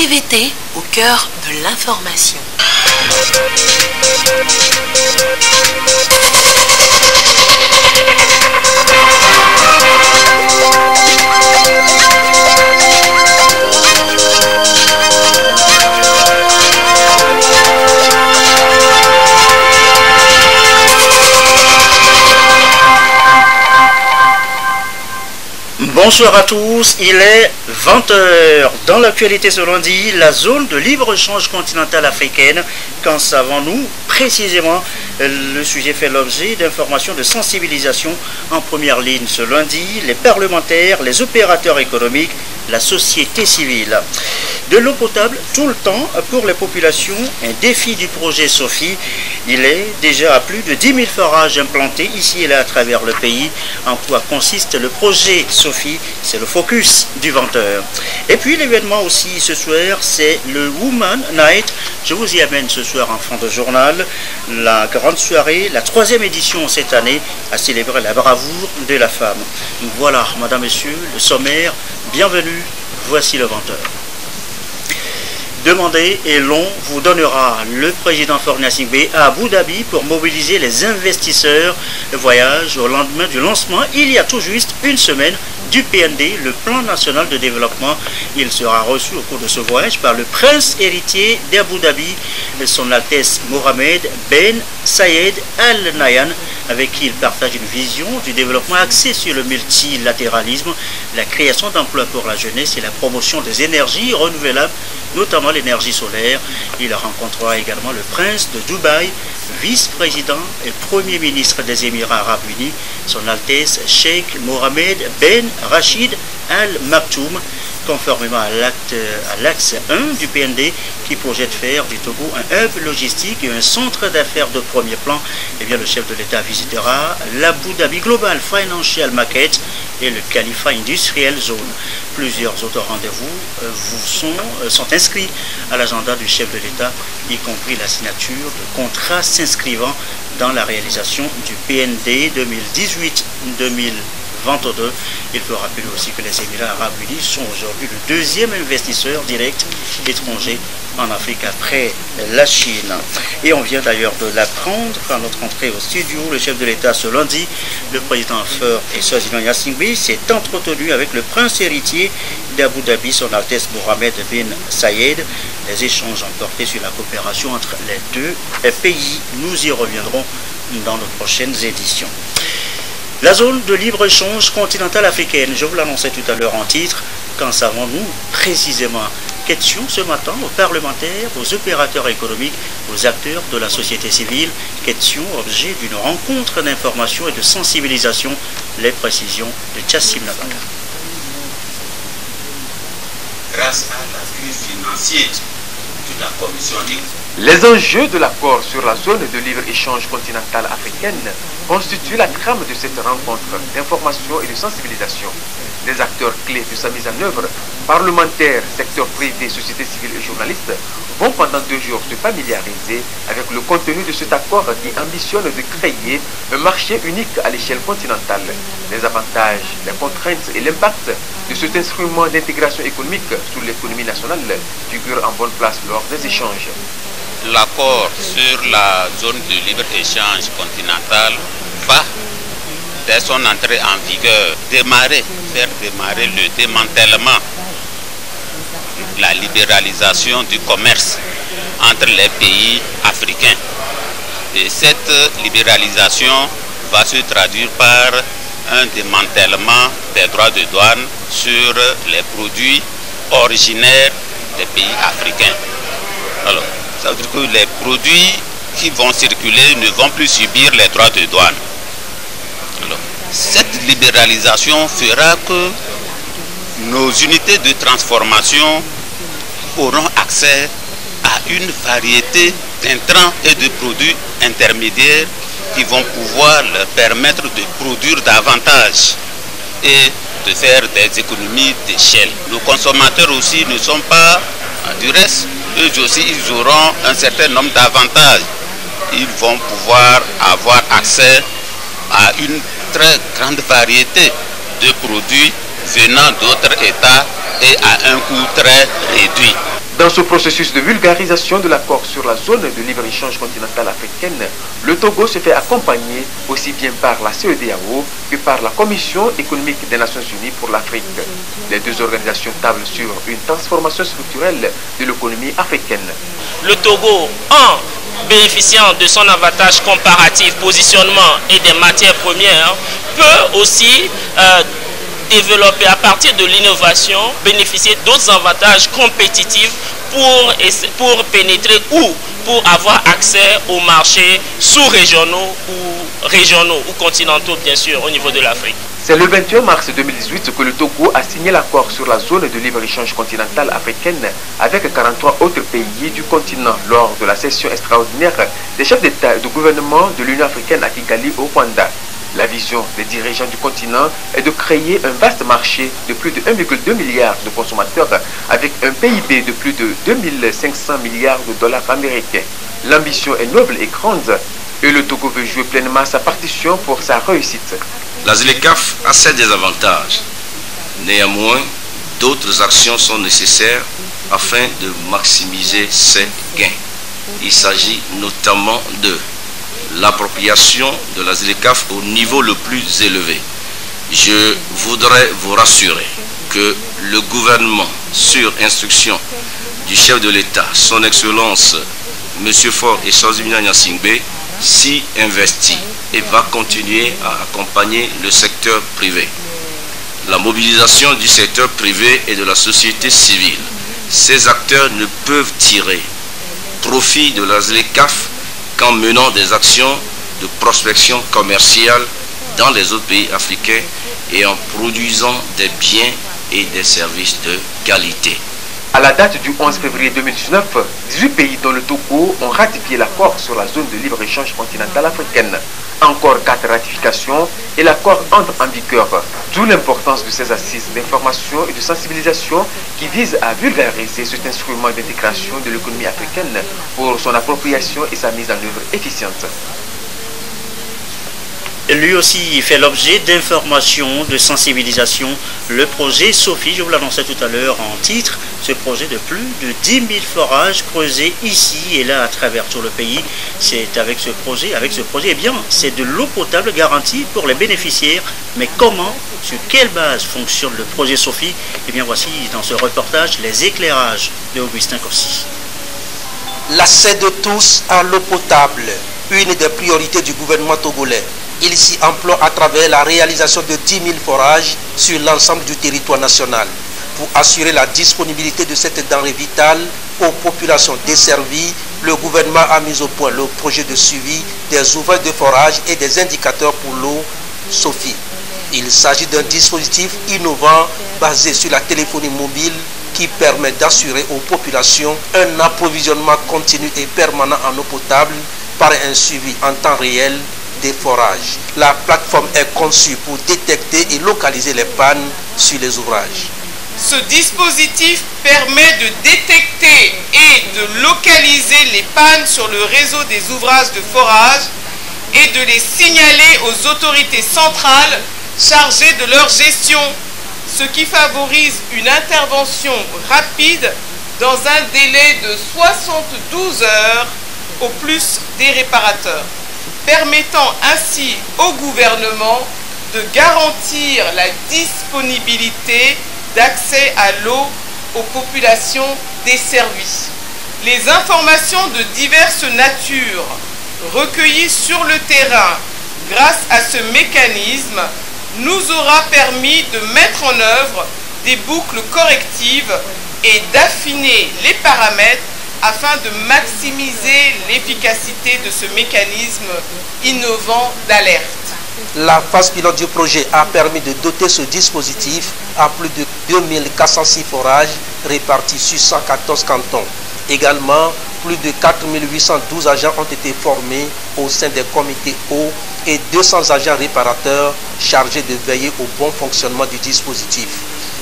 PVT au cœur de l'information. Bonsoir à tous, il est 20h. Dans l'actualité ce lundi, la zone de libre-échange continentale africaine. Qu'en savons-nous précisément? Le sujet fait l'objet d'informations de sensibilisation. En première ligne ce lundi, les parlementaires, les opérateurs économiques, la société civile. De l'eau potable tout le temps pour les populations, un défi du projet Sophie. Il est déjà à plus de 10 000 forages implantés ici et là à travers le pays. En quoi consiste le projet Sophie? C'est le focus du 20h. Et puis l'événement aussi ce soir, c'est le Woman Night. Je vous y amène ce soir en fin de journal. La grande soirée, la 3e édition cette année, à célébrer la bravoure de la femme. Voilà, madame, messieurs, le sommaire. Bienvenue, voici le 20h. Demandez et l'on vous donnera. Le président Fornia Singbe à Abu Dhabi pour mobiliser les investisseurs. Le voyage au lendemain du lancement, il y a tout juste une semaine, du PND, le plan national de développement. Il sera reçu au cours de ce voyage par le prince héritier d'Abu Dhabi, son Altesse Mohamed Ben Sayed Al Nahyan, avec qui il partage une vision du développement axée sur le multilatéralisme, la création d'emplois pour la jeunesse et la promotion des énergies renouvelables, notamment l'énergie solaire. Il rencontrera également le prince de Dubaï, vice-président et premier ministre des Émirats arabes unis, son Altesse Sheikh Mohamed Ben Rachid Al Maktoum, conformément à l'axe 1 du PND qui projette faire du Togo un hub logistique et un centre d'affaires de premier plan. Eh bien, le chef de l'État visitera l'Abu Dhabi Global Financial Market et le Khalifa Industrial Zone. Plusieurs autres rendez-vous sont inscrits à l'agenda du chef de l'État, y compris la signature de contrats s'inscrivant dans la réalisation du PND 2018-2022. Il faut rappeler aussi que les Émirats arabes unis sont aujourd'hui le 2e investisseur direct étranger en Afrique après la Chine. Et on vient d'ailleurs de l'apprendre à notre entrée au studio. Le chef de l'État ce lundi, le président Faure et Swaziland Singbe s'est entretenu avec le prince héritier d'Abu Dhabi, son Altesse Mohamed Ben Sayed. Les échanges ont porté sur la coopération entre les deux pays. Nous y reviendrons dans nos prochaines éditions. La zone de libre-échange continentale africaine, je vous l'annonçais tout à l'heure en titre. Qu'en savons-nous précisément? Question ce matin aux parlementaires, aux opérateurs économiques, aux acteurs de la société civile. Question objet d'une rencontre d'information et de sensibilisation. Les précisions de Chassim Nabaka. Grâce à l'appui financier de la Commission libre. Les enjeux de l'accord sur la zone de libre-échange continentale africaine constituent la trame de cette rencontre d'information et de sensibilisation. Les acteurs clés de sa mise en œuvre, parlementaires, secteur privé, société civile et journalistes, vont pendant 2 jours se familiariser avec le contenu de cet accord qui ambitionne de créer un marché unique à l'échelle continentale. Les avantages, les contraintes et l'impact de cet instrument d'intégration économique sur l'économie nationale figurent en bonne place lors des échanges. L'accord sur la zone de libre-échange continentale va, dès son entrée en vigueur, faire démarrer le démantèlement, la libéralisation du commerce entre les pays africains. Et cette libéralisation va se traduire par un démantèlement des droits de douane sur les produits originaires des pays africains. Alors, ça veut dire que les produits qui vont circuler ne vont plus subir les droits de douane. Alors, cette libéralisation fera que nos unités de transformation auront accès à une variété d'intrants et de produits intermédiaires qui vont pouvoir leur permettre de produire davantage et de faire des économies d'échelle. Nos consommateurs aussi ne sont pas du reste. Eux aussi, ils auront un certain nombre d'avantages. Ils vont pouvoir avoir accès à une très grande variété de produits venant d'autres États et à un coût très réduit. Dans ce processus de vulgarisation de l'accord sur la zone de libre-échange continentale africaine, le Togo se fait accompagner aussi bien par la CEDEAO que par la Commission économique des Nations Unies pour l'Afrique. Les deux organisations tablent sur une transformation structurelle de l'économie africaine. Le Togo, en bénéficiant de son avantage comparatif, positionnement et des matières premières, peut aussi développer à partir de l'innovation, bénéficier d'autres avantages compétitifs pour pénétrer ou pour avoir accès aux marchés sous-régionaux ou continentaux, bien sûr, au niveau de l'Afrique. C'est le 21 mars 2018 que le Togo a signé l'accord sur la zone de libre-échange continentale africaine avec 43 autres pays du continent lors de la session extraordinaire des chefs d'État et de gouvernement de l'Union africaine à Kigali au Rwanda. La vision des dirigeants du continent est de créer un vaste marché de plus de 1,2 milliard de consommateurs avec un PIB de plus de 2500 milliards de dollars américains. L'ambition est noble et grande et le Togo veut jouer pleinement sa partition pour sa réussite. La ZLECAf a ses désavantages. Néanmoins, d'autres actions sont nécessaires afin de maximiser ses gains. Il s'agit notamment de l'appropriation de la ZLECAf au niveau le plus élevé. Je voudrais vous rassurer que le gouvernement, sur instruction du chef de l'État, son Excellence M. Faure et Sozimina Gnassingbé, s'y investit et va continuer à accompagner le secteur privé. La mobilisation du secteur privé et de la société civile. Ces acteurs ne peuvent tirer profit de la ZLECAf qu'en menant des actions de prospection commerciale dans les autres pays africains et en produisant des biens et des services de qualité. À la date du 11 février 2019, 18 pays dont le Togo ont ratifié l'accord sur la zone de libre-échange continentale africaine. Encore 4 ratifications et l'accord entre en vigueur. D'où l'importance de ces assises d'information et de sensibilisation qui visent à vulgariser cet instrument d'intégration de l'économie africaine pour son appropriation et sa mise en œuvre efficiente. Lui aussi fait l'objet d'informations, de sensibilisation. Le projet Sophie, je vous l'annonçais tout à l'heure en titre, ce projet de plus de 10 000 forages creusés ici et là à travers tout le pays. C'est avec ce projet, eh bien, c'est de l'eau potable garantie pour les bénéficiaires. Mais comment, sur quelle base fonctionne le projet Sophie? Eh bien, voici dans ce reportage les éclairages de Augustin Corsi. L'accès de tous à l'eau potable, une des priorités du gouvernement togolais. Il s'y emploie à travers la réalisation de 10 000 forages sur l'ensemble du territoire national. Pour assurer la disponibilité de cette denrée vitale aux populations desservies, le gouvernement a mis au point le projet de suivi des ouvrages de forage et des indicateurs pour l'eau Sophie. Il s'agit d'un dispositif innovant basé sur la téléphonie mobile qui permet d'assurer aux populations un approvisionnement continu et permanent en eau potable par un suivi en temps réel des forages. La plateforme est conçue pour détecter et localiser les pannes sur les ouvrages. Ce dispositif permet de détecter et de localiser les pannes sur le réseau des ouvrages de forage et de les signaler aux autorités centrales chargées de leur gestion, ce qui favorise une intervention rapide dans un délai de 72 heures au plus des réparateurs, permettant ainsi au gouvernement de garantir la disponibilité d'accès à l'eau aux populations desservies. Les informations de diverses natures recueillies sur le terrain grâce à ce mécanisme nous aura permis de mettre en œuvre des boucles correctives et d'affiner les paramètres afin de maximiser l'efficacité de ce mécanisme innovant d'alerte. La phase pilote du projet a permis de doter ce dispositif à plus de 2406 forages répartis sur 114 cantons. Également, plus de 4812 agents ont été formés au sein des comités eau et 200 agents réparateurs chargés de veiller au bon fonctionnement du dispositif.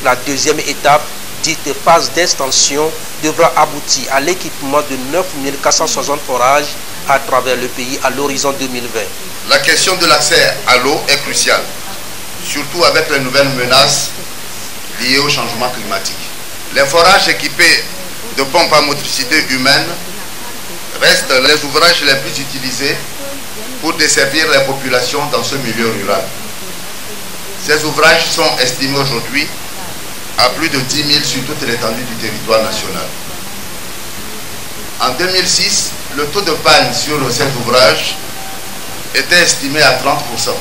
La deuxième étape, dite phase d'extension, devra aboutir à l'équipement de 9460 forages à travers le pays à l'horizon 2020. La question de l'accès à l'eau est cruciale, surtout avec les nouvelles menaces liées au changement climatique. Les forages équipés de pompes à motricité humaine restent les ouvrages les plus utilisés pour desservir les populations dans ce milieu rural. Ces ouvrages sont estimés aujourd'hui à plus de 10 000 sur toute l'étendue du territoire national. En 2006, le taux de panne sur ces ouvrages était estimé à 30%.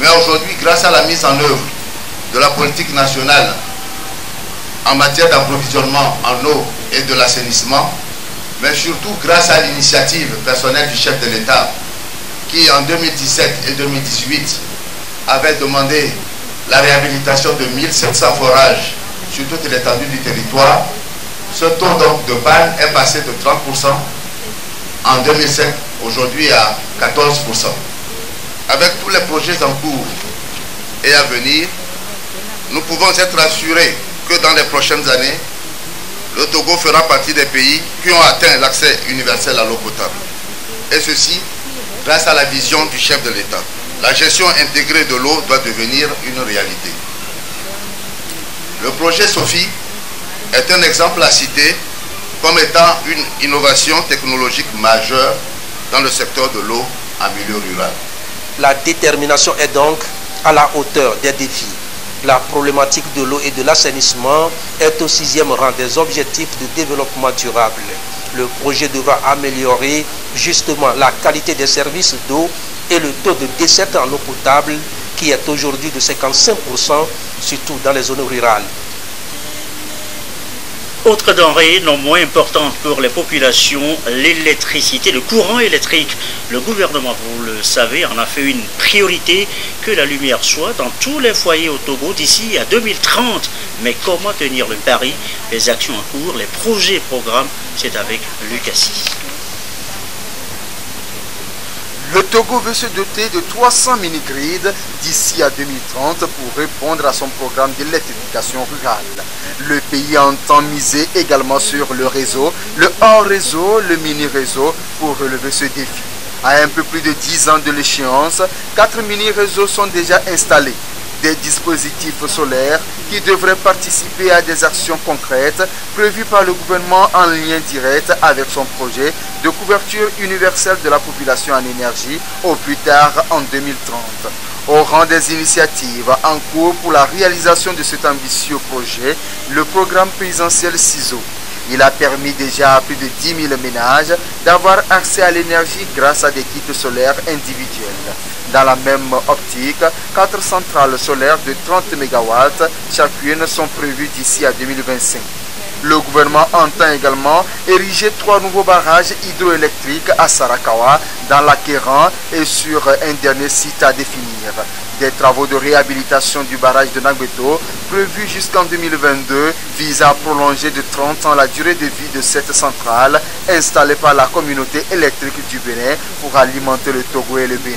Mais aujourd'hui, grâce à la mise en œuvre de la politique nationale en matière d'approvisionnement en eau et de l'assainissement, mais surtout grâce à l'initiative personnelle du chef de l'État qui en 2017 et 2018 avait demandé la réhabilitation de 1700 forages sur toute l'étendue du territoire, ce taux donc de panne est passé de 30% en 2007, aujourd'hui à 14%. Avec tous les projets en cours et à venir, nous pouvons être assurés que dans les prochaines années, le Togo fera partie des pays qui ont atteint l'accès universel à l'eau potable. Et ceci grâce à la vision du chef de l'État. La gestion intégrée de l'eau doit devenir une réalité. Le projet Sophie est un exemple à citer comme étant une innovation technologique majeure dans le secteur de l'eau en milieu rural. La détermination est donc à la hauteur des défis. La problématique de l'eau et de l'assainissement est au 6e rang des objectifs de développement durable. Le projet devra améliorer justement la qualité des services d'eau et le taux de desserte en eau potable qui est aujourd'hui de 55%, surtout dans les zones rurales. Autre denrée non moins importante pour les populations, l'électricité, le courant électrique. Le gouvernement, vous le savez, en a fait une priorité que la lumière soit dans tous les foyers au Togo d'ici à 2030. Mais comment tenir le pari? Les actions en cours, les projets et programmes, c'est avec Lucassi. Le Togo veut se doter de 300 mini-grids d'ici à 2030 pour répondre à son programme d'électrification rurale. Le pays entend miser également sur le réseau, le hors-réseau, le mini-réseau pour relever ce défi. À un peu plus de 10 ans de l'échéance, 4 mini-réseaux sont déjà installés. Des dispositifs solaires qui devraient participer à des actions concrètes prévues par le gouvernement en lien direct avec son projet de couverture universelle de la population en énergie au plus tard en 2030. Au rang des initiatives en cours pour la réalisation de cet ambitieux projet, le programme présidentiel CISO. Il a permis déjà à plus de 10 000 ménages d'avoir accès à l'énergie grâce à des kits solaires individuels. Dans la même optique, 4 centrales solaires de 30 MW chacune sont prévues d'ici à 2025. Le gouvernement entend également ériger 3 nouveaux barrages hydroélectriques à Sarakawa, dans la Kéran et sur un dernier site à définir. Des travaux de réhabilitation du barrage de Nagbeto, prévus jusqu'en 2022, visent à prolonger de 30 ans la durée de vie de cette centrale installée par la communauté électrique du Bénin pour alimenter le Togo et le Bénin.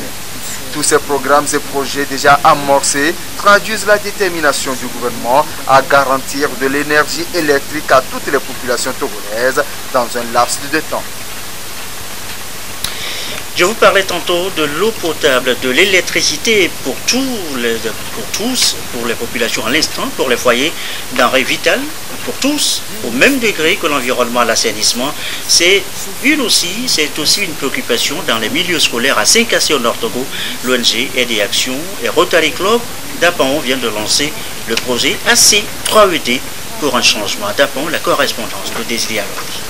Tous ces programmes et projets déjà amorcés traduisent la détermination du gouvernement à garantir de l'énergie électrique à toutes les populations togolaises dans un laps de temps. Je vous parlais tantôt de l'eau potable, de l'électricité pour tous, pour les populations à l'instant, pour les foyers, denrées vitales pour tous, au même degré que l'environnement, l'assainissement. C'est aussi une préoccupation dans les milieux scolaires à Saint-Cassé au Nord-Togo. L'ONG Aide Action et Rotary Club d'Apaon vient de lancer le projet AC3ED pour un changement. D'Apaon, la correspondance de Désiré Alori.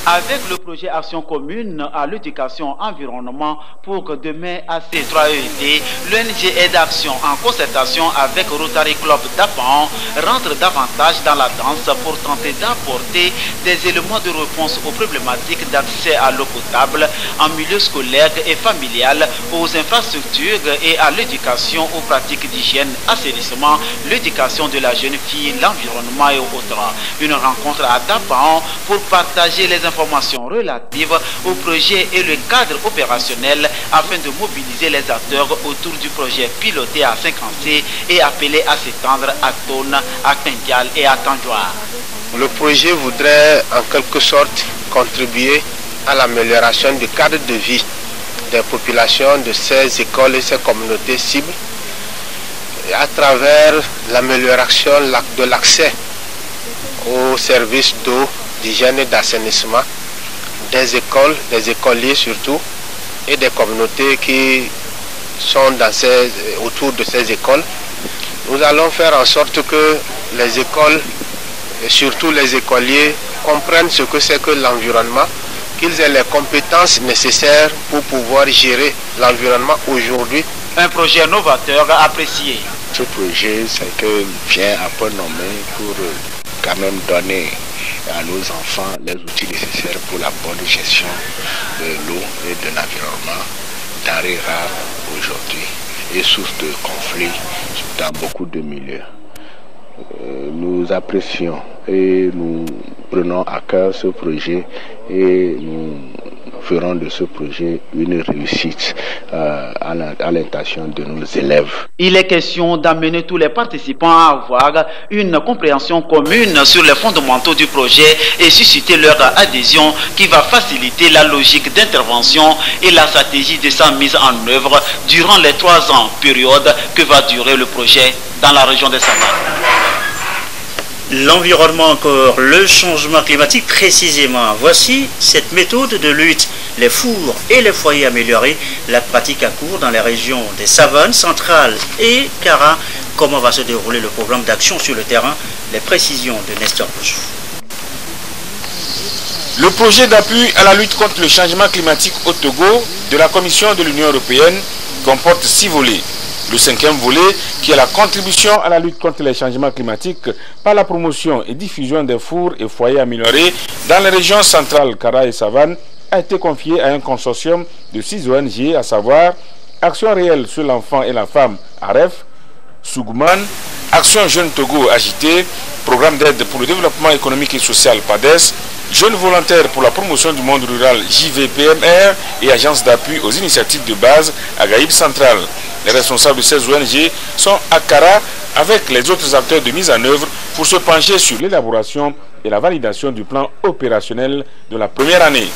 Avec le projet Action commune à l'éducation environnement pour que demain AC3ED, l'ONG Aide Action en concertation avec Rotary Club d'Apaon rentre davantage dans la danse pour tenter d'apporter des éléments de réponse aux problématiques d'accès à l'eau potable en milieu scolaire et familial, aux infrastructures et à l'éducation aux pratiques d'hygiène, assainissement, l'éducation de la jeune fille, l'environnement et autres. Une rencontre à Dapaon pour partager les informations relatives au projet et le cadre opérationnel afin de mobiliser les acteurs autour du projet piloté à Saint-Cassé et appelé à s'étendre à Tone, à Kindial et à Tanjoa. Le projet voudrait en quelque sorte contribuer à l'amélioration du cadre de vie des populations de ces écoles et ces communautés cibles à travers l'amélioration de l'accès aux services d'eau, d'hygiène et d'assainissement, des écoles, des écoliers surtout, et des communautés qui sont autour de ces écoles. Nous allons faire en sorte que les écoles, et surtout les écoliers, comprennent ce que c'est que l'environnement, qu'ils aient les compétences nécessaires pour pouvoir gérer l'environnement aujourd'hui. Un projet novateur apprécié. Ce projet, c'est que vient un peu nommé pour quand même donner à nos enfants les outils nécessaires pour la bonne gestion de l'eau et de l'environnement, denrées rares aujourd'hui et source de conflits dans beaucoup de milieux. Nous apprécions et nous prenons à cœur ce projet et nous ferons de ce projet une réussite à l'intention de nos élèves. Il est question d'amener tous les participants à avoir une compréhension commune sur les fondamentaux du projet et susciter leur adhésion qui va faciliter la logique d'intervention et la stratégie de sa mise en œuvre durant les 3 ans, période que va durer le projet dans la région des Savanes. L'environnement encore, le changement climatique précisément. Voici cette méthode de lutte. Les fours et les foyers améliorés, la pratique à court dans les régions des Savanes centrales et Kara. Comment va se dérouler le programme d'action sur le terrain? Les précisions de Nestor Bouchou. Le projet d'appui à la lutte contre le changement climatique au Togo de la Commission de l'Union européenne comporte 6 volets. Le 5e volet, qui est la contribution à la lutte contre les changements climatiques par la promotion et diffusion des fours et foyers améliorés dans les régions centrales, Kara et Savane, a été confié à un consortium de 6 ONG, à savoir Action réelle sur l'enfant et la femme, AREF, Sougman, Action Jeune Togo agité, Programme d'aide pour le développement économique et social, PADES, Jeunes volontaires pour la promotion du monde rural, JVPMR, et Agence d'appui aux initiatives de base, Agaïb Central. Les responsables de ces ONG sont à Kara avec les autres acteurs de mise en œuvre pour se pencher sur l'élaboration et la validation du plan opérationnel de la première année.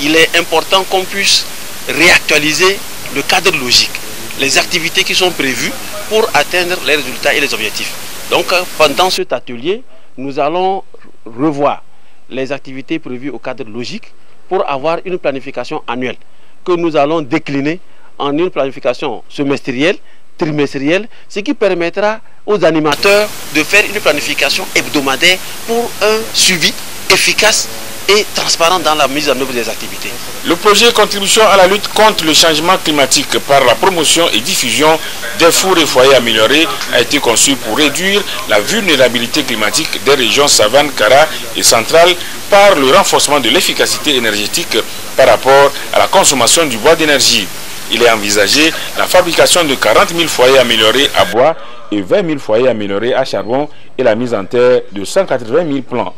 Il est important qu'on puisse réactualiser le cadre logique, les activités qui sont prévues pour atteindre les résultats et les objectifs. Donc pendant cet atelier, nous allons revoir les activités prévues au cadre logique pour avoir une planification annuelle que nous allons décliner en une planification semestrielle, trimestrielle, ce qui permettra aux animateurs de faire une planification hebdomadaire pour un suivi efficace et transparent dans la mise en œuvre des activités. Le projet Contribution à la lutte contre le changement climatique par la promotion et diffusion des fours et foyers améliorés a été conçu pour réduire la vulnérabilité climatique des régions Savane, Kara et Centrale par le renforcement de l'efficacité énergétique par rapport à la consommation du bois d'énergie. Il est envisagé la fabrication de 40 000 foyers améliorés à bois et 20 000 foyers améliorés à charbon et la mise en terre de 180 000 plants.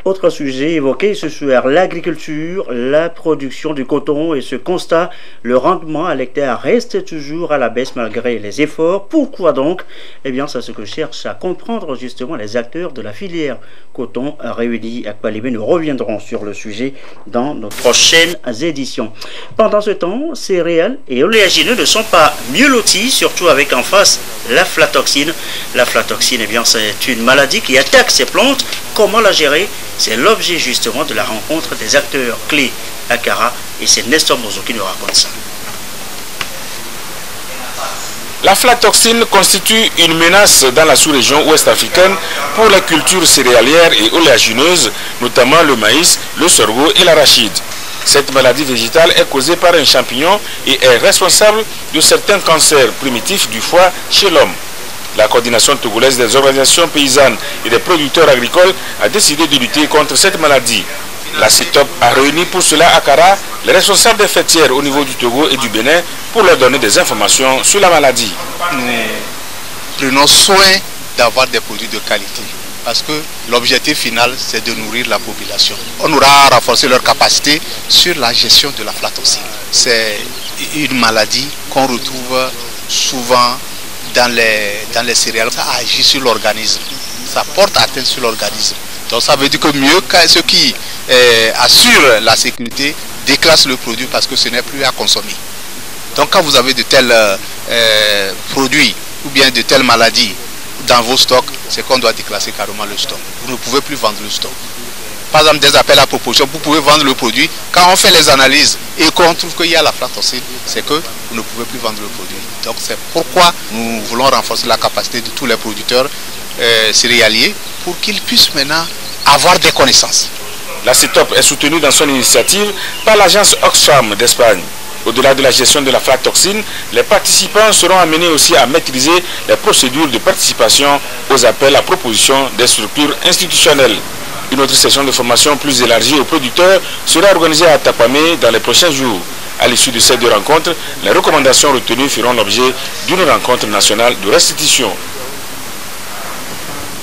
Autre sujet évoqué ce soir, l'agriculture, la production du coton et ce constat, le rendement à l'hectare reste toujours à la baisse malgré les efforts. Pourquoi donc? Eh bien, c'est ce que cherchent à comprendre justement les acteurs de la filière coton réunis à Kpalibé. Nous reviendrons sur le sujet dans nos prochaines éditions. Pendant ce temps, céréales et oléagineux ne sont pas mieux lotis, surtout avec en face l'aflatoxine. L'aflatoxine, eh bien, c'est une maladie qui attaque ces plantes. Comment la gérer? C'est l'objet justement de la rencontre des acteurs clés à Kara et c'est Nestor Mozo qui nous raconte ça. L'aflatoxine constitue une menace dans la sous-région ouest-africaine pour les cultures céréalières et oléagineuses, notamment le maïs, le sorgho et l'arachide. Cette maladie végétale est causée par un champignon et est responsable de certains cancers primitifs du foie chez l'homme. La coordination togolaise des organisations paysannes et des producteurs agricoles a décidé de lutter contre cette maladie. La CETOP a réuni pour cela à Kara les responsables des fêtières au niveau du Togo et du Bénin pour leur donner des informations sur la maladie. Nous prenons soin d'avoir des produits de qualité parce que l'objectif final c'est de nourrir la population. On aura renforcé leur capacité sur la gestion de l'aflatoxine. C'est une maladie qu'on retrouve souvent dans les céréales. Ça agit sur l'organisme, ça porte atteinte sur l'organisme. Donc ça veut dire que mieux que ceux qui assurent la sécurité déclassent le produit parce que ce n'est plus à consommer. Donc quand vous avez de tels produits ou bien de telles maladies dans vos stocks, c'est qu'on doit déclasser carrément le stock. Vous ne pouvez plus vendre le stock. Par exemple, des appels à proposition, vous pouvez vendre le produit. Quand on fait les analyses et qu'on trouve qu'il y a l'aflatoxine, c'est que vous ne pouvez plus vendre le produit. Donc c'est pourquoi nous voulons renforcer la capacité de tous les producteurs céréaliers pour qu'ils puissent maintenant avoir des connaissances. La CETOP est soutenue dans son initiative par l'agence Oxfam d'Espagne. Au-delà de la gestion de l'aflatoxine, les participants seront amenés aussi à maîtriser les procédures de participation aux appels à proposition des structures institutionnelles. Une autre session de formation plus élargie aux producteurs sera organisée à Tapamé dans les prochains jours. À l'issue de ces deux rencontres, les recommandations retenues feront l'objet d'une rencontre nationale de restitution.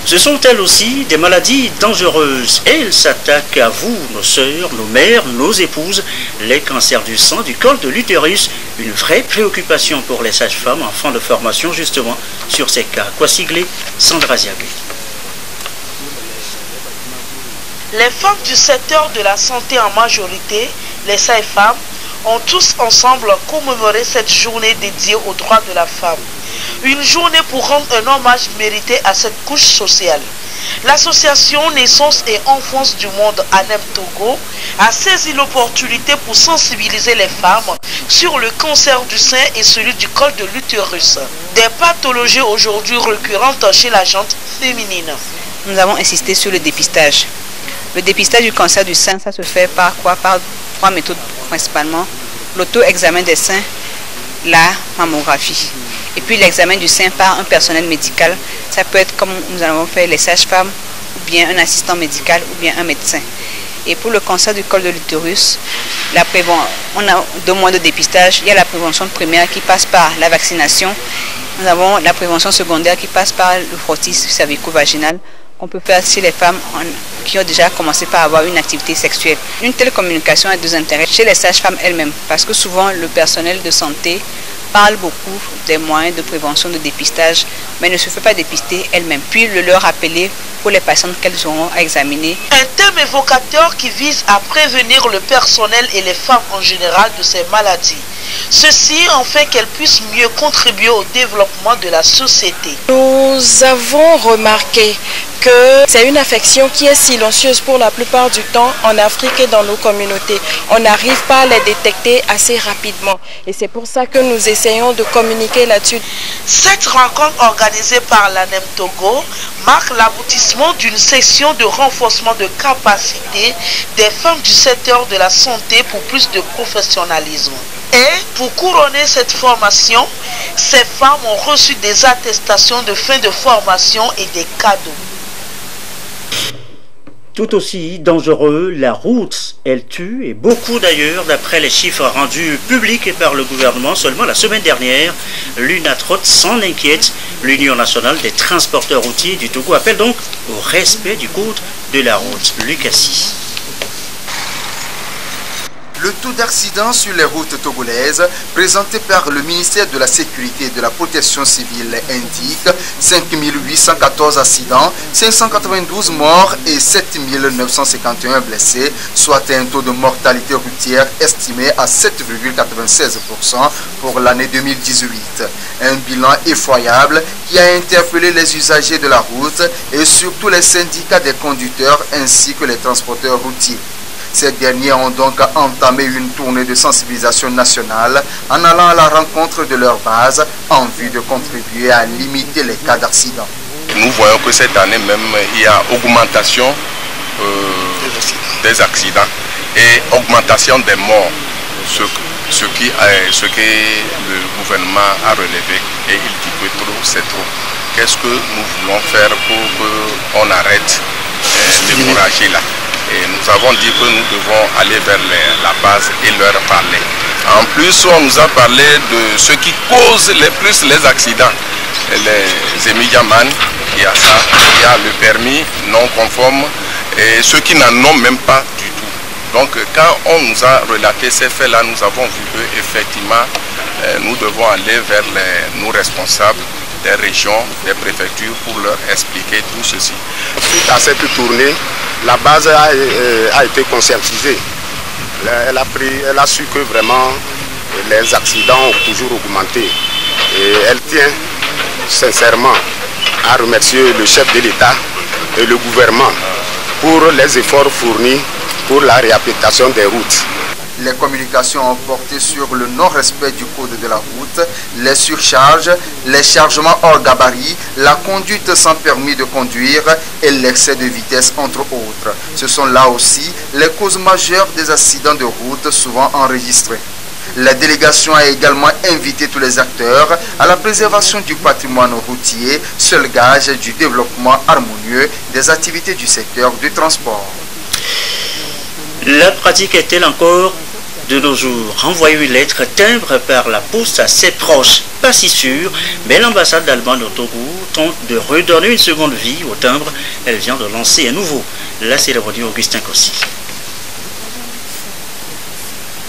Ce sont elles aussi des maladies dangereuses. Elles s'attaquent à vous, nos sœurs, nos mères, nos épouses. Les cancers du sang, du col de l'utérus, une vraie préoccupation pour les sages-femmes en fin de formation justement sur ces cas. Quoi sigler, Sandra Ziagé. Les femmes du secteur de la santé en majorité, les sages-femmes, ont tous ensemble commémoré cette journée dédiée aux droits de la femme. Une journée pour rendre un hommage mérité à cette couche sociale. L'association Naissance et Enfance du Monde ANEM Togo a saisi l'opportunité pour sensibiliser les femmes sur le cancer du sein et celui du col de l'utérus. Des pathologies aujourd'hui récurrentes chez la gente féminine. Nous avons insisté sur le dépistage. Le dépistage du cancer du sein, ça se fait par quoi? Par 3 méthodes principalement. L'auto-examen des seins, la mammographie. Et puis l'examen du sein par un personnel médical. Ça peut être comme nous avons fait les sages-femmes, ou bien un assistant médical, ou bien un médecin. Et pour le cancer du col de l'utérus, on a 2 mois de dépistage. Il y a la prévention primaire qui passe par la vaccination. Nous avons la prévention secondaire qui passe par le frottis cervico-vaginal, qu'on peut faire chez les femmes qui ont déjà commencé par avoir une activité sexuelle. Une telle communication a 2 intérêts chez les sages-femmes elles-mêmes, parce que souvent le personnel de santé parle beaucoup des moyens de prévention, de dépistage, mais ne se fait pas dépister elles-mêmes. Puis le leur rappeler pour les patientes qu'elles auront à examiner. Un thème évocateur qui vise à prévenir le personnel et les femmes en général de ces maladies. Ceci afin qu'elles puissent mieux contribuer au développement de la société. Nous avons remarqué que c'est une affection qui est silencieuse pour la plupart du temps en Afrique et dans nos communautés. On n'arrive pas à les détecter assez rapidement et c'est pour ça que nous essayons de communiquer là-dessus. Cette rencontre organisée par l'ANEM Togo marque l'aboutissement d'une session de renforcement de capacité des femmes du secteur de la santé pour plus de professionnalisme. Et pour couronner cette formation, ces femmes ont reçu des attestations de fin de formation et des cadeaux. Tout aussi dangereux, la route, elle tue, et beaucoup d'ailleurs, d'après les chiffres rendus publics par le gouvernement seulement la semaine dernière. L'UNATROT s'en inquiète. L'Union nationale des transporteurs routiers du Togo appelle donc au respect du code de la route. Lucassi. Le taux d'accident sur les routes togolaises présenté par le ministère de la Sécurité et de la Protection civile indique 5814 accidents, 592 morts et 7951 blessés, soit un taux de mortalité routière estimé à 7,96% pour l'année 2018. Un bilan effroyable qui a interpellé les usagers de la route et surtout les syndicats des conducteurs ainsi que les transporteurs routiers. Ces derniers ont donc entamé une tournée de sensibilisation nationale en allant à la rencontre de leur base en vue de contribuer à limiter les cas d'accident. Nous voyons que cette année même, il y a augmentation des accidents et augmentation des morts, ce que le gouvernement a relevé et il dit que trop c'est trop. Qu'est-ce que nous voulons faire pour qu'on arrête l'hémorragie là? Et nous avons dit que nous devons aller vers la base et leur parler. En plus, on nous a parlé de ce qui cause plus les accidents. Les émidiaman, il y a ça, il y a le permis non conforme et ceux qui n'en ont même pas du tout. Donc quand on nous a relaté ces faits-là, nous avons vu qu'effectivement, nous devons aller vers nos responsables des régions, des préfectures pour leur expliquer tout ceci. Suite à cette tournée, la base a été conscientisée. Elle a su que vraiment les accidents ont toujours augmenté. Et elle tient sincèrement à remercier le chef de l'État et le gouvernement pour les efforts fournis pour la réhabilitation des routes. Les communications ont porté sur le non-respect du code de la route, les surcharges, les chargements hors gabarit, la conduite sans permis de conduire et l'excès de vitesse, entre autres. Ce sont là aussi les causes majeures des accidents de route souvent enregistrés. La délégation a également invité tous les acteurs à la préservation du patrimoine routier, seul gage du développement harmonieux des activités du secteur du transport. La pratique est-elle encore de nos jours? Envoyer une lettre timbre par la poste à ses proches, pas si sûr, mais l'ambassade d'Allemagne au Togo tente de redonner une seconde vie au timbre. Elle vient de lancer un nouveau. La cérémonie Augustin Kossi.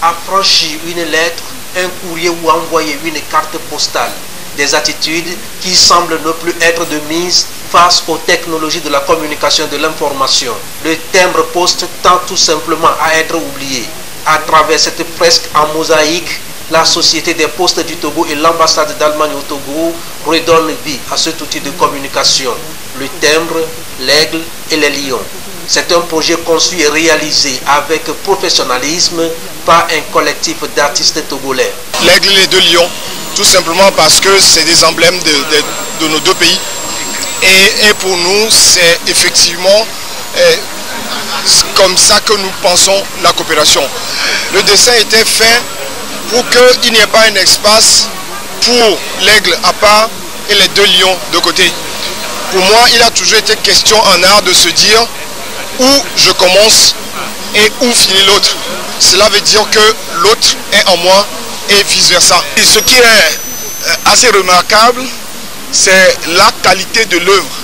Affranchir une lettre, un courrier ou envoyer une carte postale. Des attitudes qui semblent ne plus être de mise face aux technologies de la communication et de l'information. Le timbre poste tend tout simplement à être oublié. À travers cette fresque en mosaïque, la Société des postes du Togo et l'ambassade d'Allemagne au Togo redonnent vie à cet outil de communication, le timbre, l'aigle et les lions. C'est un projet conçu et réalisé avec professionnalisme par un collectif d'artistes togolais. L'aigle et les deux lions, tout simplement parce que c'est des emblèmes de nos deux pays. Et pour nous, c'est effectivement comme ça que nous pensons la coopération. Le dessin était fait pour qu'il n'y ait pas un espace pour l'aigle à part et les deux lions de côté. Pour moi, il a toujours été question en art de se dire où je commence et où finit l'autre. Cela veut dire que l'autre est en moi et vice-versa. Et ce qui est assez remarquable, c'est la qualité de l'œuvre,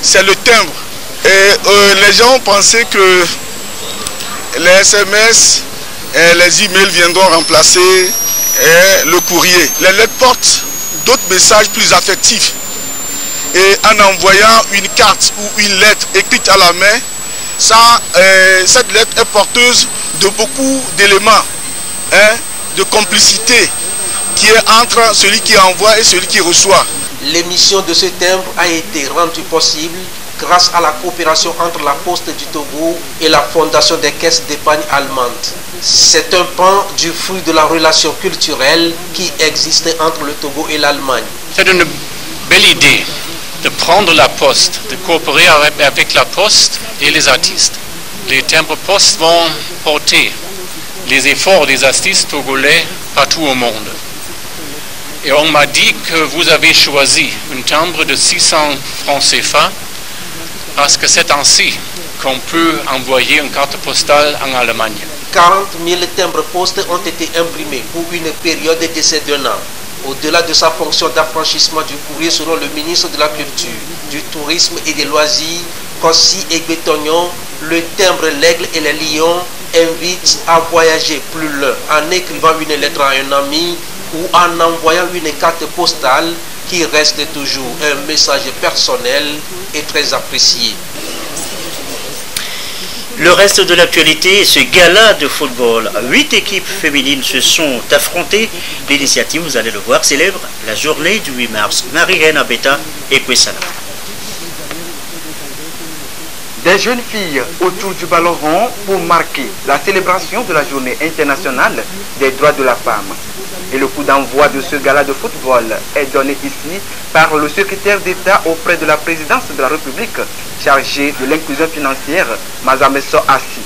c'est le timbre. Et les gens pensaient que les SMS et les emails viendront remplacer le courrier. Les lettres portent d'autres messages plus affectifs. Et en envoyant une carte ou une lettre écrite à la main, cette lettre est porteuse de beaucoup d'éléments, de complicité qui est entre celui qui envoie et celui qui reçoit. L'émission de ce timbre a été rendue possible grâce à la coopération entre la Poste du Togo et la Fondation des caisses d'épargne allemandes. C'est un pan du fruit de la relation culturelle qui existait entre le Togo et l'Allemagne. C'est une belle idée de prendre la Poste, de coopérer avec la Poste et les artistes. Les timbres Poste vont porter les efforts des artistes togolais partout au monde. Et on m'a dit que vous avez choisi un timbre de 600 francs CFA parce que c'est ainsi qu'on peut envoyer une carte postale en Allemagne. 40 000 timbres postes ont été imprimés pour une période d'essai d'1 an. Au-delà de sa fonction d'affranchissement du courrier selon le ministre de la Culture, du Tourisme et des Loisirs, Kossi Egbetonyon, le timbre l'aigle et les lions invite à voyager plus loin en écrivant une lettre à un ami ou en envoyant une carte postale qui reste toujours un message personnel et très apprécié. Le reste de l'actualité est ce gala de football. 8 équipes féminines se sont affrontées. L'initiative, vous allez le voir, célèbre la journée du 8 mars. Marie-Reine Abeta et Kwesala. Des jeunes filles autour du ballon rond pour marquer la célébration de la journée internationale des droits de la femme. Et le coup d'envoi de ce gala de football est donné ici par le secrétaire d'État auprès de la présidence de la République chargé de l'inclusion financière, Mazamesso Assi.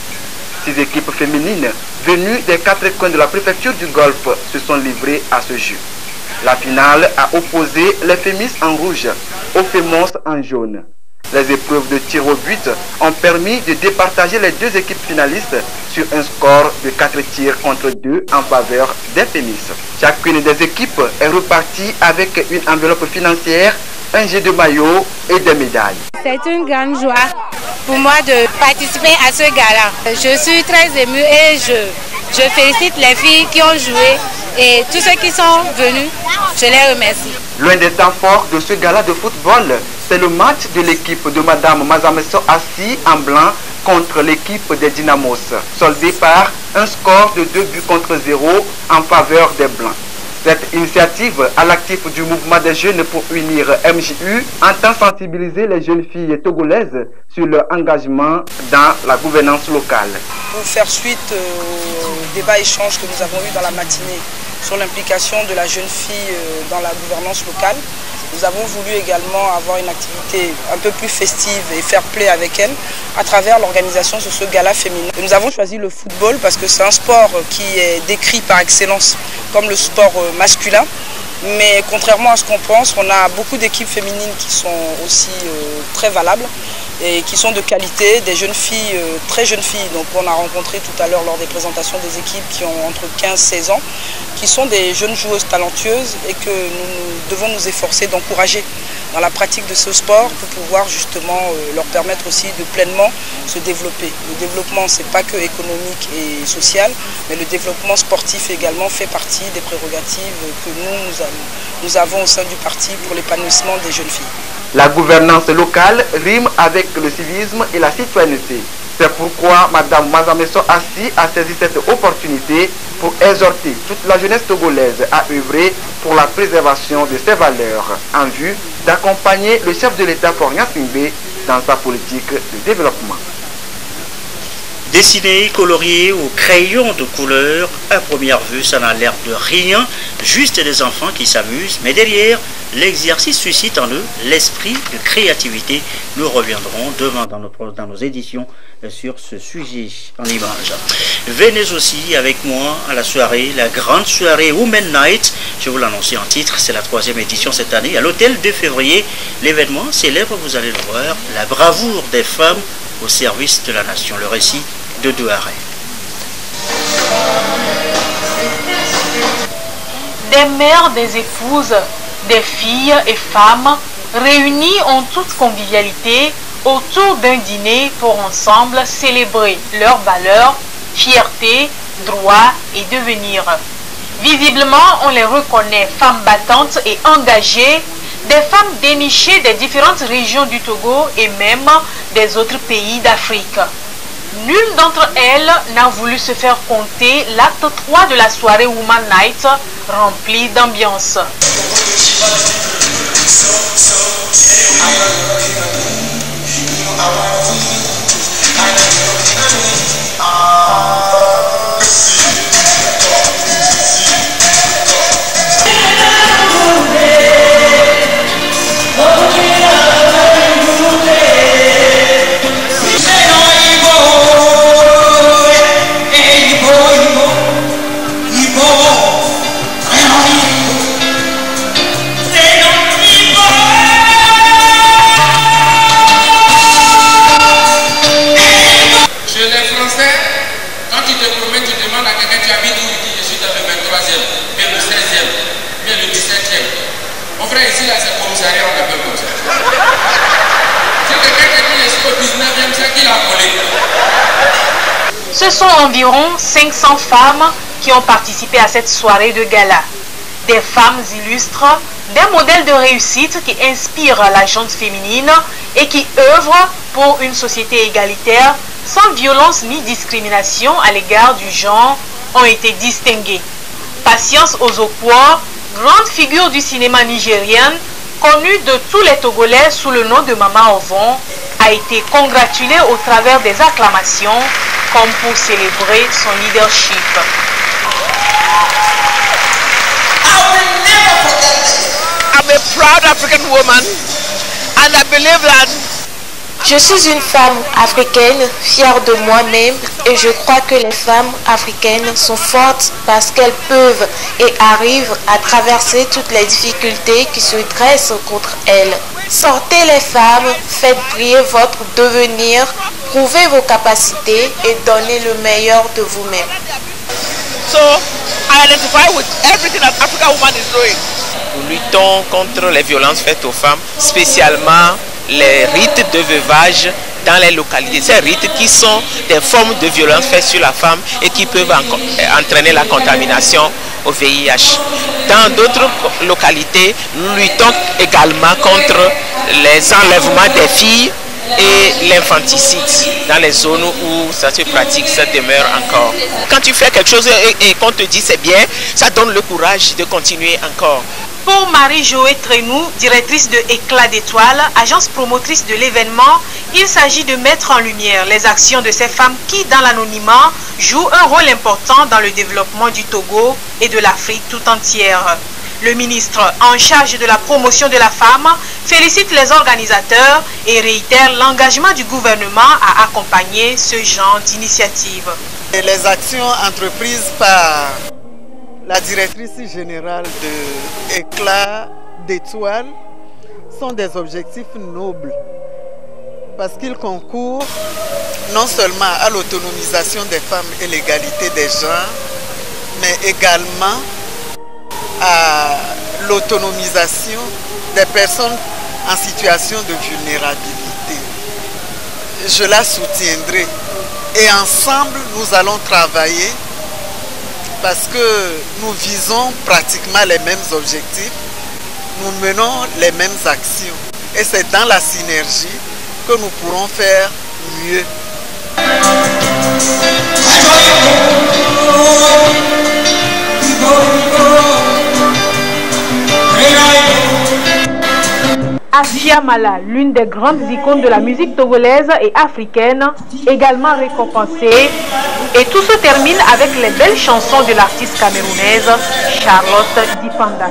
6 équipes féminines venues des 4 coins de la préfecture du Golfe se sont livrées à ce jeu. La finale a opposé les Fémis en rouge aux Fémons en jaune. Les épreuves de tir au but ont permis de départager les 2 équipes finalistes sur un score de 4 tirs contre 2 en faveur des Fémis. Chacune des équipes est repartie avec une enveloppe financière, un jet de maillot et des médailles. C'est une grande joie pour moi de participer à ce gala. Je suis très émue et je félicite les filles qui ont joué et tous ceux qui sont venus, je les remercie. L'un des temps forts de ce gala de football, c'est le match de l'équipe de Madame Mazamesso Assi en blanc contre l'équipe des Dynamos, soldé par un score de 2 buts contre 0 en faveur des Blancs. Cette initiative à l'actif du mouvement des jeunes pour unir MJU entend sensibiliser les jeunes filles togolaises sur leur engagement dans la gouvernance locale. Pour faire suite au débat-échange que nous avons eu dans la matinée sur l'implication de la jeune fille dans la gouvernance locale, nous avons voulu également avoir une activité un peu plus festive et fair play avec elle à travers l'organisation de ce gala féminin. Nous avons choisi le football parce que c'est un sport qui est décrit par excellence comme le sport masculin. Mais contrairement à ce qu'on pense, on a beaucoup d'équipes féminines qui sont aussi très valables et qui sont de qualité, des jeunes filles, très jeunes filles. Donc on a rencontré tout à l'heure lors des présentations des équipes qui ont entre 15 et 16 ans, qui sont des jeunes joueuses talentueuses et que nous devons nous efforcer d'encourager dans la pratique de ce sport pour pouvoir justement leur permettre aussi de pleinement se développer. Le développement, ce n'est pas que économique et social, mais le développement sportif également fait partie des prérogatives que nous avons au sein du parti pour l'épanouissement des jeunes filles. La gouvernance locale rime avec le civisme et la citoyenneté. C'est pourquoi Mme Mazamesso Assi a saisi cette opportunité pour exhorter toute la jeunesse togolaise à œuvrer pour la préservation de ses valeurs en vue d'accompagner le chef de l'État Faure Gnassingbé dans sa politique de développement. Dessinés, coloriés au crayon de couleur, à première vue, ça n'a l'air de rien, juste des enfants qui s'amusent, mais derrière, l'exercice suscite en eux l'esprit de créativité. Nous reviendrons demain dans nos éditions sur ce sujet en images. Venez aussi avec moi à la soirée, la grande soirée Women Night. Je vous l'annonce en titre, c'est la 3e édition cette année à l'hôtel de février. L'événement célèbre, vous allez le voir, la bravoure des femmes au service de la nation. Le récit de Douaré. Des mères, des épouses, des filles et femmes réunies en toute convivialité autour d'un dîner pour ensemble célébrer leurs valeurs, fierté, droit et devenir. Visiblement, on les reconnaît femmes battantes et engagées, des femmes dénichées des différentes régions du Togo et même des autres pays d'Afrique. Nulle d'entre elles n'a voulu se faire compter l'acte 3 de la soirée Woman Night remplie d'ambiance. Ce sont environ 500 femmes qui ont participé à cette soirée de gala. Des femmes illustres, des modèles de réussite qui inspirent la gente féminine et qui œuvrent pour une société égalitaire sans violence ni discrimination à l'égard du genre ont été distinguées. Patience Ozokwo, grande figure du cinéma nigérien, connue de tous les Togolais sous le nom de Mama Ovon, a été congratulée au travers des acclamations comme pour célébrer son leadership. I'm a proud African woman and I believe that je suis une femme africaine, fière de moi-même, et je crois que les femmes africaines sont fortes parce qu'elles peuvent et arrivent à traverser toutes les difficultés qui se dressent contre elles. Sortez les femmes, faites briller votre devenir, prouvez vos capacités et donnez le meilleur de vous-même. So, I identify with everything that African woman is doing. Nous luttons contre les violences faites aux femmes, spécialement les rites de veuvage dans les localités. Ces rites qui sont des formes de violence faites sur la femme et qui peuvent entraîner la contamination au VIH. Dans d'autres localités, nous luttons également contre les enlèvements des filles et l'infanticide dans les zones où ça se pratique, ça demeure encore. Quand tu fais quelque chose et qu'on te dit c'est bien, ça donne le courage de continuer encore. Pour Marie-Joëlle Trenou, directrice de Éclat d'étoiles, agence promotrice de l'événement, il s'agit de mettre en lumière les actions de ces femmes qui, dans l'anonymat, jouent un rôle important dans le développement du Togo et de l'Afrique tout entière. Le ministre en charge de la promotion de la femme félicite les organisateurs et réitère l'engagement du gouvernement à accompagner ce genre d'initiative. Les actions entreprises par la directrice générale de Éclat d'étoiles sont des objectifs nobles parce qu'ils concourent non seulement à l'autonomisation des femmes et l'égalité des genres, mais également à l'autonomisation des personnes en situation de vulnérabilité. Je la soutiendrai et ensemble nous allons travailler parce que nous visons pratiquement les mêmes objectifs, nous menons les mêmes actions et c'est dans la synergie que nous pourrons faire mieux. Afia Mala, l'une des grandes icônes de la musique togolaise et africaine, également récompensée. Et tout se termine avec les belles chansons de l'artiste camerounaise Charlotte Dipanda.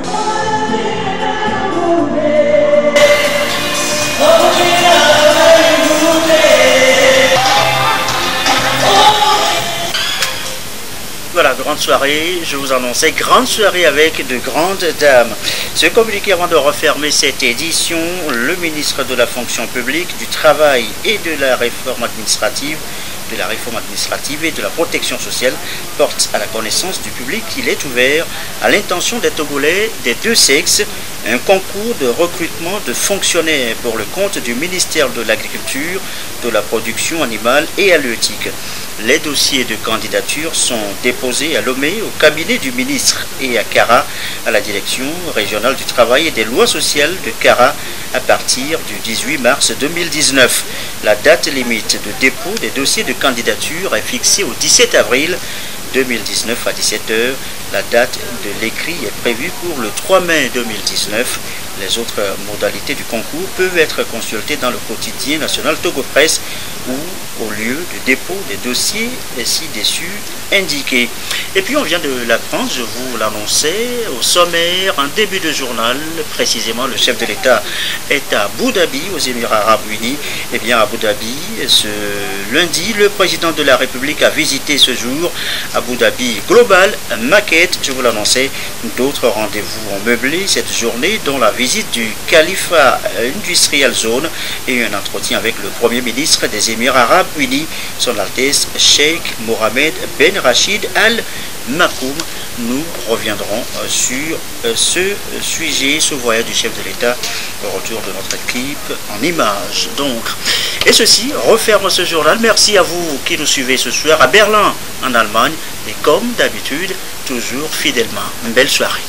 Voilà, grande soirée, je vous annonçais, grande soirée avec de grandes dames. Ce communiqué avant de refermer cette édition, le ministre de la fonction publique, du travail et de la réforme administrative, et de la protection sociale porte à la connaissance du public qu'il est ouvert à l'intention des Togolais des deux sexes un concours de recrutement de fonctionnaires pour le compte du ministère de l'Agriculture, de la Production animale et halieutique. Les dossiers de candidature sont déposés à Lomé, au cabinet du ministre, et à Kara, à la direction régionale du travail et des lois sociales de Kara, à partir du 18 mars 2019. La date limite de dépôt des dossiers de candidature est fixée au 17 avril 2019 à 17h. La date de l'écrit est prévue pour le 3 mai 2019. Les autres modalités du concours peuvent être consultées dans le quotidien national Togo Presse ou au lieu de dépôt des dossiers ci-dessus indiqués. Et puis on vient de l'apprendre, je vous l'annonçais, au sommaire, en début de journal, précisément le chef de l'État est à Abu Dhabi, aux Émirats Arabes Unis. Et bien à Abu Dhabi, ce lundi, le président de la République a visité ce jour Abu Dhabi Global Market, je vous l'annonçais, d'autres rendez-vous ont meublé cette journée, dont la visite du Khalifa Industrial Zone et un entretien avec le Premier ministre des Émirats Arabes Unis, son Altesse Sheikh Mohammed Ben Rachid Al Maktoum. Nous reviendrons sur ce sujet, ce voyage du chef de l'État, au retour de notre équipe en images. Donc, et ceci referme ce journal. Merci à vous qui nous suivez ce soir à Berlin, en Allemagne, et comme d'habitude, toujours fidèlement. Une belle soirée.